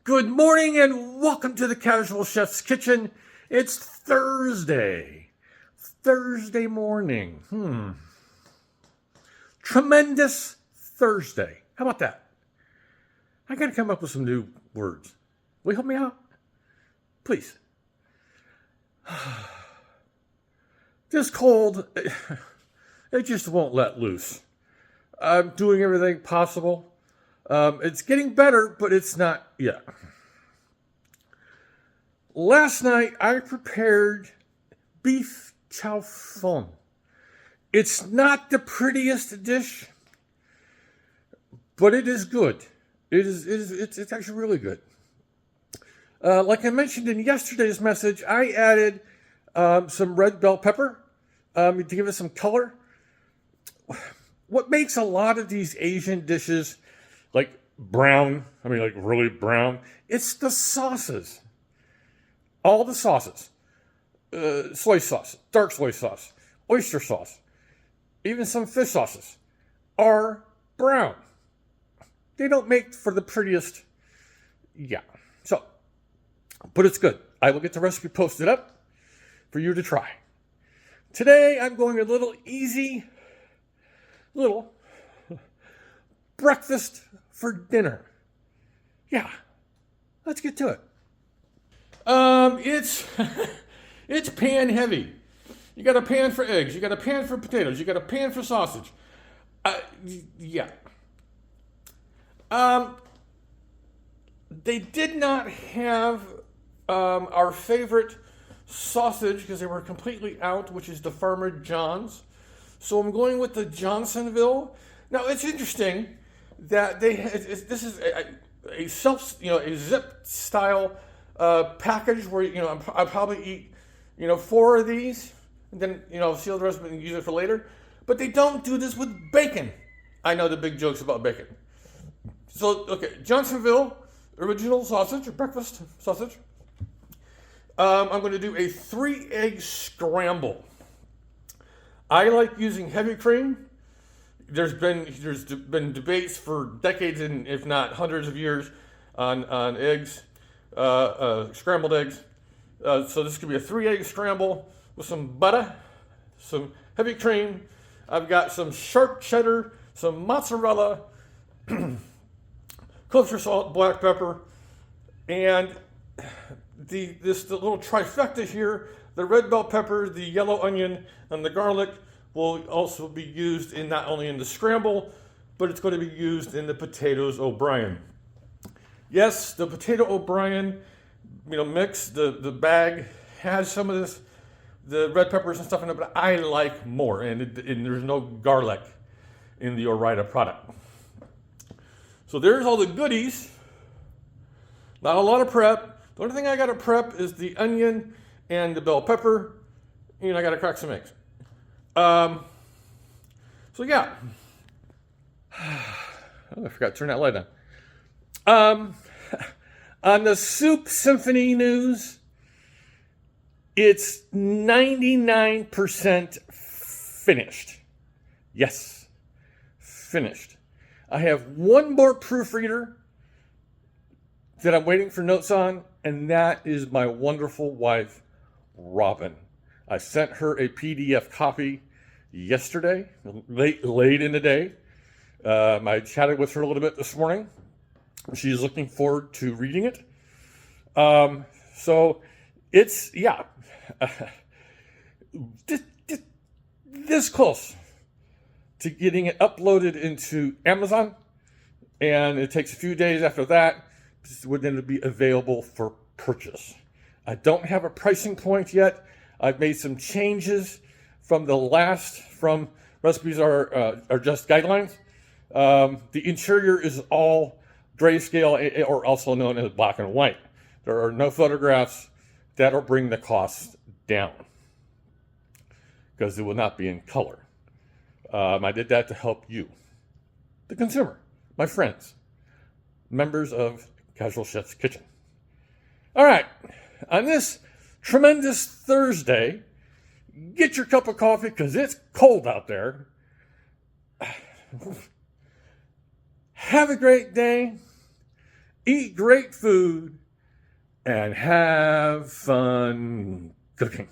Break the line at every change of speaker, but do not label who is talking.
Good morning and welcome to the Casual Chef's Kitchen. It's Thursday morning. Tremendous Thursday. How about that? I got to come up with some new words. Will you help me out? Please. This cold, it just won't let loose. I'm doing everything possible. It's getting better, but it's not yet. Last night, I prepared beef chow fun. It's not the prettiest dish, but it is good. It's actually really good. Like I mentioned in yesterday's message, I added some red bell pepper to give it some color. What makes a lot of these Asian dishes like brown, like really brown, it's the sauces. All the sauces. Soy sauce, dark soy sauce, oyster sauce, even some fish sauces are brown. They don't make for the prettiest, So, but it's good. I will get the recipe posted up for you to try. Today, I'm going a little easy, breakfast for dinner. Let's get to it. It's pan heavy. You got a pan for eggs. You got a pan for potatoes. You got a pan for sausage. They did not have our favorite sausage because they were completely out, which is the Farmer John's. So I'm going with the Johnsonville. Now it's interesting that this is a zip style package where I'll probably eat 4 of these and then seal the rest and use it for later. But they don't do this with bacon. I know the big jokes about bacon. So okay, Johnsonville original sausage or breakfast sausage. I'm going to do a 3-egg scramble. I like using heavy cream. There's been debates for decades and if not hundreds of years on eggs, scrambled eggs. So this could be a 3-egg scramble with some butter, some heavy cream. I've got some sharp cheddar, some mozzarella, kosher salt, black pepper, and the little trifecta here. The red bell pepper, the yellow onion, and the garlic will also be used in not only in the scramble, but it's going to be used in the potatoes O'Brien. Yes, the potato O'Brien, mix, the bag has some of this, the red peppers and stuff in it, but I like more, and there's no garlic in the Ore-Ida product. So there's all the goodies. Not a lot of prep. The only thing I got to prep is the onion and the bell pepper. I got to crack some eggs. Oh, I forgot to turn that light on. On the Soup Symphony news, it's 99% finished. Yes, finished. I have one more proofreader that I'm waiting for notes on, and that is my wonderful wife, Robin. I sent her a PDF copy yesterday, late in the day. I chatted with her a little bit this morning. She's looking forward to reading it. So it's, this close to getting it uploaded into Amazon. And it takes a few days after that, then it'll be available for purchase. I don't have a pricing point yet. I've made some changes from Recipes Are Just Guidelines. The interior is all grayscale, or also known as black and white. There are no photographs. That'll bring the cost down because it will not be in color. I did that to help you, the consumer, my friends, members of Casual Chef's Kitchen. All right, on this tremendous Thursday, get your cup of coffee because it's cold out there. Have a great day, eat great food, and have fun cooking.